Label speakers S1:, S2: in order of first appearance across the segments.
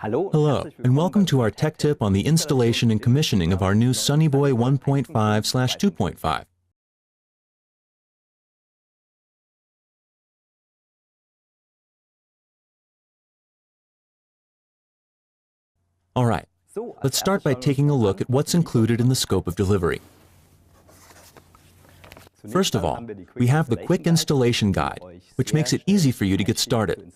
S1: Hello, and welcome to our tech tip on the installation and commissioning of our new Sunnyboy 1.5/2.5. Alright, let's start by taking a look at what's included in the scope of delivery. First of all, we have the quick installation guide, which makes it easy for you to get started.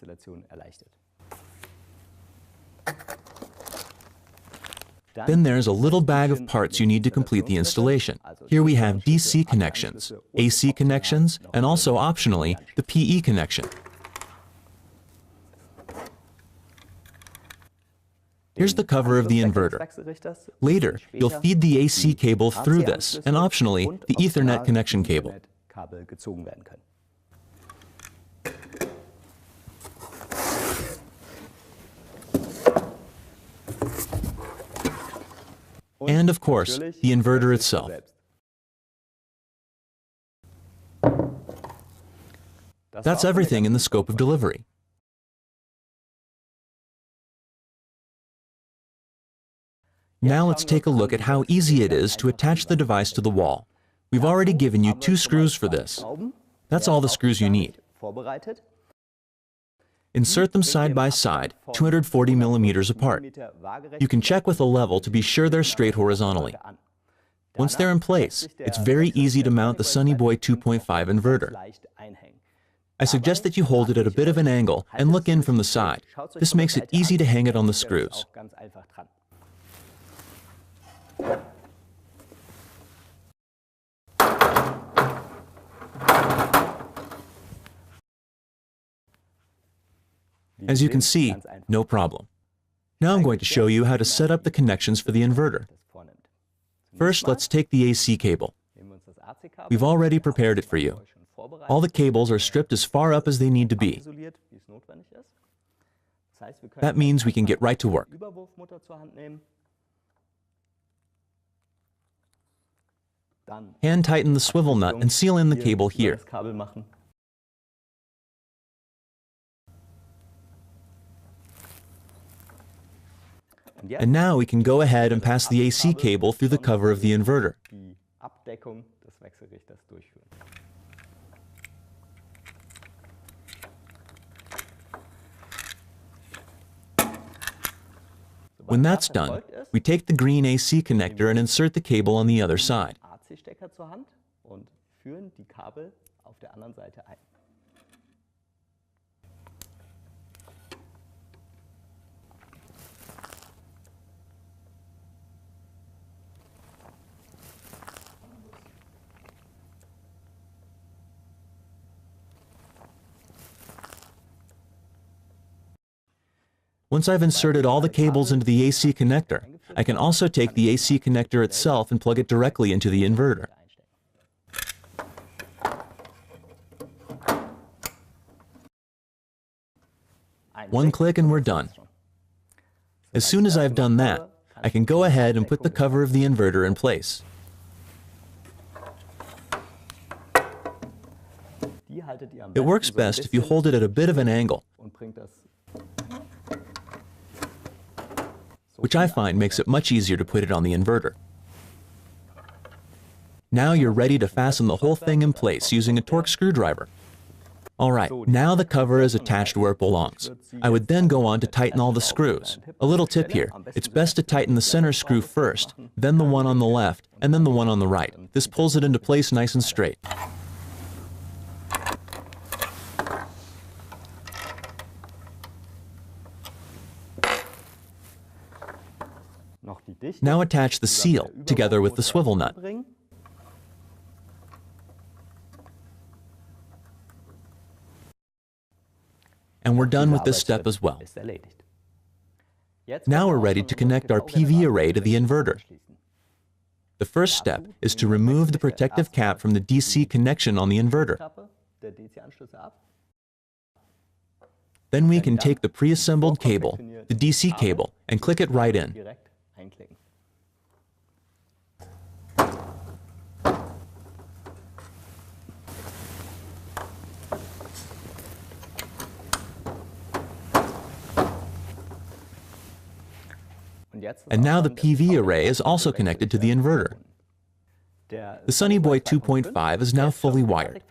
S1: Then there's a little bag of parts you need to complete the installation. Here we have DC connections, AC connections, and also optionally, the PE connection. Here's the cover of the inverter. Later, you'll feed the AC cable through this, and optionally, the Ethernet connection cable. And of course, the inverter itself. That's everything in the scope of delivery. Now let's take a look at how easy it is to attach the device to the wall. We've already given you 2 screws for this. That's all the screws you need. Insert them side by side, 240 millimeters apart. You can check with a level to be sure they're straight horizontally. Once they're in place, it's very easy to mount the Sunnyboy 2.5 inverter. I suggest that you hold it at a bit of an angle and look in from the side. This makes it easy to hang it on the screws. As you can see, no problem. Now I'm going to show you how to set up the connections for the inverter. First, let's take the AC cable. We've already prepared it for you. All the cables are stripped as far up as they need to be. That means we can get right to work. Hand tighten the swivel nut and seal in the cable here. And now we can go ahead and pass the AC cable through the cover of the inverter. When that's done, we take the green AC connector and insert the cable on the other side. Once I've inserted all the cables into the AC connector, I can also take the AC connector itself and plug it directly into the inverter. One click and we're done. As soon as I've done that, I can go ahead and put the cover of the inverter in place. It works best if you hold it at a bit of an angle, which I find makes it much easier to put it on the inverter. Now you're ready to fasten the whole thing in place using a Torx screwdriver. Alright, now the cover is attached where it belongs. I would then go on to tighten all the screws. A little tip here, it's best to tighten the center screw first, then the one on the left, and then the one on the right. This pulls it into place nice and straight. Now attach the seal together with the swivel nut. And we're done with this step as well. Now we're ready to connect our PV array to the inverter. The first step is to remove the protective cap from the DC connection on the inverter. Then we can take the pre-assembled cable, the DC cable, and click it right in. And now the PV array is also connected to the inverter. The Sunny Boy 2.5 is now fully wired.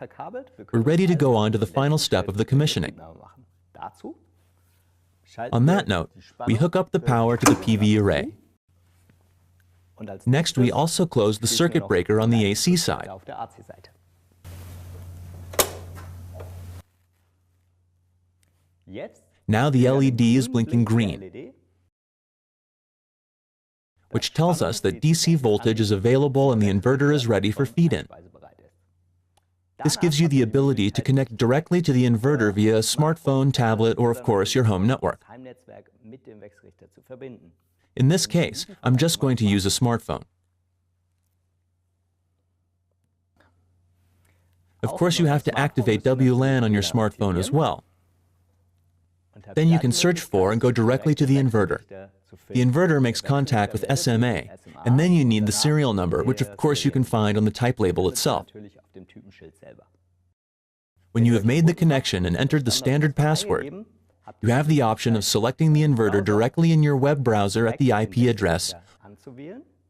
S1: We're ready to go on to the final step of the commissioning. On that note, we hook up the power to the PV array. Next, we also close the circuit breaker on the AC side. Now the LED is blinking green, which tells us that DC voltage is available and the inverter is ready for feed-in. This gives you the ability to connect directly to the inverter via a smartphone, tablet, or of course your home network. In this case, I'm just going to use a smartphone. Of course, you have to activate WLAN on your smartphone as well. Then you can search for and go directly to the inverter. The inverter makes contact with SMA, and then you need the serial number, which of course you can find on the type label itself. When you have made the connection and entered the standard password, you have the option of selecting the inverter directly in your web browser at the IP address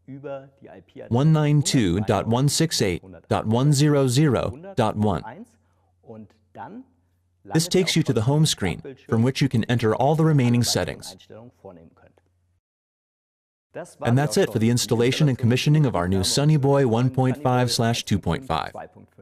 S1: 192.168.100.1. This takes you to the home screen, from which you can enter all the remaining settings. And that's it for the installation and commissioning of our new Sunny Boy 1.5/2.5.